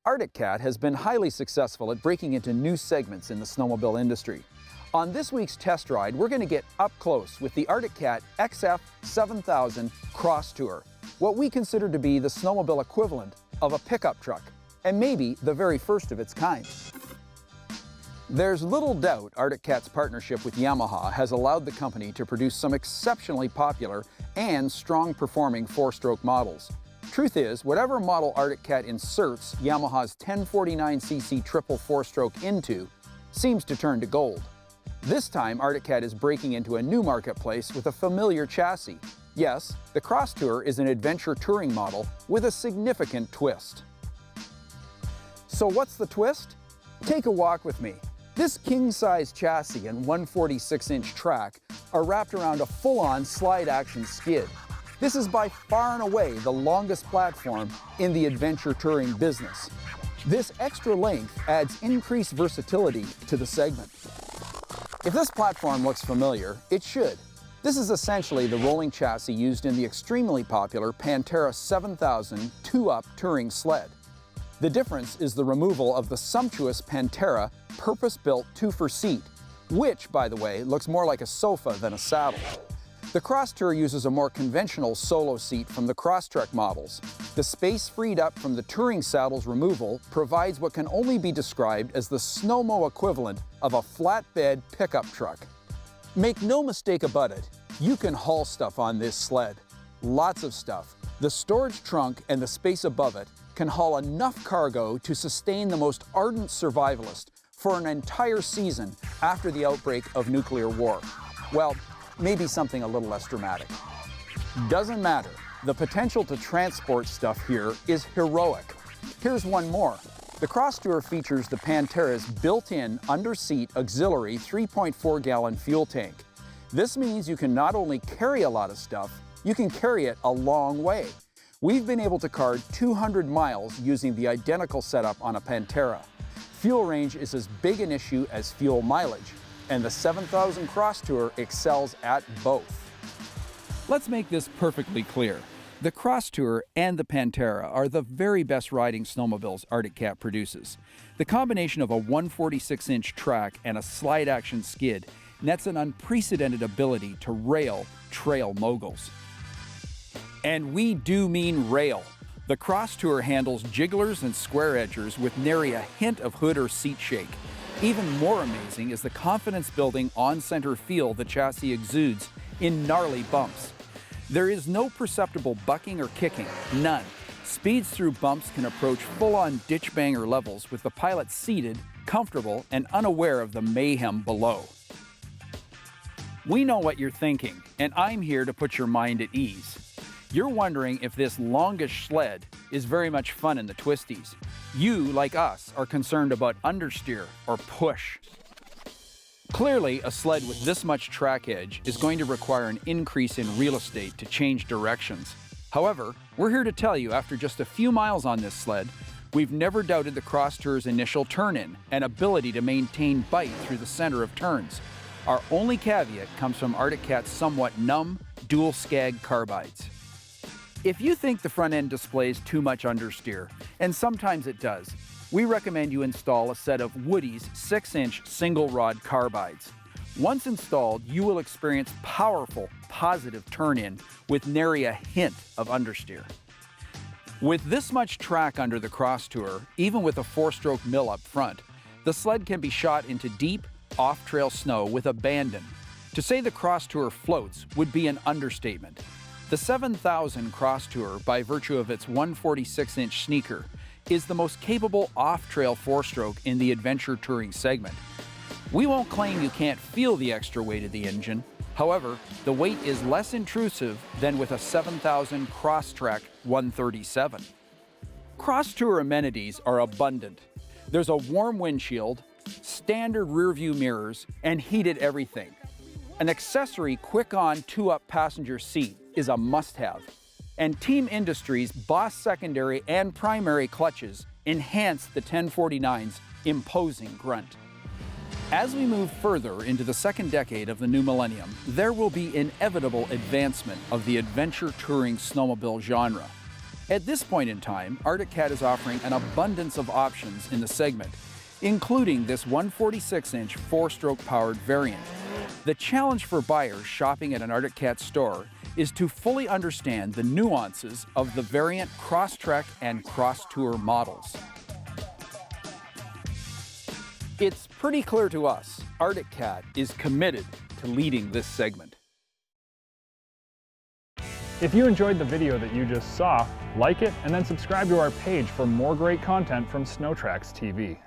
Arctic Cat has been highly successful at breaking into new segments in the snowmobile industry. On this week's test ride, we're going to get up close with the Arctic Cat XF 7000 CrossTour, what we consider to be the snowmobile equivalent of a pickup truck, and maybe the very first of its kind. There's little doubt Arctic Cat's partnership with Yamaha has allowed the company to produce some exceptionally popular and strong-performing four-stroke models. Truth is, whatever model Arctic Cat inserts Yamaha's 1049cc triple four-stroke into seems to turn to gold. This time, Arctic Cat is breaking into a new marketplace with a familiar chassis. Yes, the CrossTour is an adventure touring model with a significant twist. So what's the twist? Take a walk with me. This king-size chassis and 146-inch track are wrapped around a full-on slide-action skid. This is by far and away the longest platform in the adventure touring business. This extra length adds increased versatility to the segment. If this platform looks familiar, it should. This is essentially the rolling chassis used in the extremely popular Pantera 7000 two-up touring sled. The difference is the removal of the sumptuous Pantera purpose-built two-for-seat, which, by the way, looks more like a sofa than a saddle. The CrossTour uses a more conventional solo seat from the Crosstrek models. The space freed up from the touring saddle's removal provides what can only be described as the snowmo equivalent of a flatbed pickup truck. Make no mistake about it, you can haul stuff on this sled. Lots of stuff. The storage trunk and the space above it can haul enough cargo to sustain the most ardent survivalist for an entire season after the outbreak of nuclear war. Well, maybe something a little less dramatic. Doesn't matter. The potential to transport stuff here is heroic. Here's one more. The CrossTour features the Pantera's built-in under-seat auxiliary 3.4-gallon fuel tank. This means you can not only carry a lot of stuff, you can carry it a long way. We've been able to card 200 miles using the identical setup on a Pantera. Fuel range is as big an issue as fuel mileage, and the 7000 CrossTour excels at both. Let's make this perfectly clear. The CrossTour and the Pantera are the very best riding snowmobiles Arctic Cat produces. The combination of a 146-inch track and a slide-action skid nets an unprecedented ability to rail trail moguls. And we do mean rail. The CrossTour handles jigglers and square edgers with nary a hint of hood or seat shake. Even more amazing is the confidence-building on-center feel the chassis exudes in gnarly bumps. There is no perceptible bucking or kicking, none. Speeds through bumps can approach full-on ditch-banger levels with the pilot seated, comfortable, and unaware of the mayhem below. We know what you're thinking, and I'm here to put your mind at ease. You're wondering if this longish sled is very much fun in the twisties. You, like us, are concerned about understeer or push. Clearly, a sled with this much track edge is going to require an increase in real estate to change directions. However, we're here to tell you after just a few miles on this sled, we've never doubted the CrossTour's initial turn-in and ability to maintain bite through the center of turns. Our only caveat comes from Arctic Cat's somewhat numb, dual-skag carbides. If you think the front end displays too much understeer, and sometimes it does, we recommend you install a set of Woody's 6-inch single-rod carbides. Once installed, you will experience powerful, positive turn-in with nary a hint of understeer. With this much track under the CrossTour, even with a 4-stroke mill up front, the sled can be shot into deep, off-trail snow with abandon. To say the CrossTour floats would be an understatement. The 7000 CrossTour, by virtue of its 146-inch sneaker, is the most capable off-trail 4-stroke in the adventure touring segment. We won't claim you can't feel the extra weight of the engine. However, the weight is less intrusive than with a 7000 Crosstrek 137. CrossTour amenities are abundant. There's a warm windshield, standard rear-view mirrors, and heated everything. An accessory quick-on 2-up passenger seat is a must-have. And Team Industries' Boss secondary and primary clutches enhance the 1049's imposing grunt. As we move further into the second decade of the new millennium, there will be inevitable advancement of the adventure touring snowmobile genre. At this point in time, Arctic Cat is offering an abundance of options in the segment, including this 146-inch four-stroke powered variant. The challenge for buyers shopping at an Arctic Cat store is to fully understand the nuances of the variant Crosstrek and CrossTour models. It's pretty clear to us, Arctic Cat is committed to leading this segment. If you enjoyed the video that you just saw, like it and then subscribe to our page for more great content from SnowTrax TV.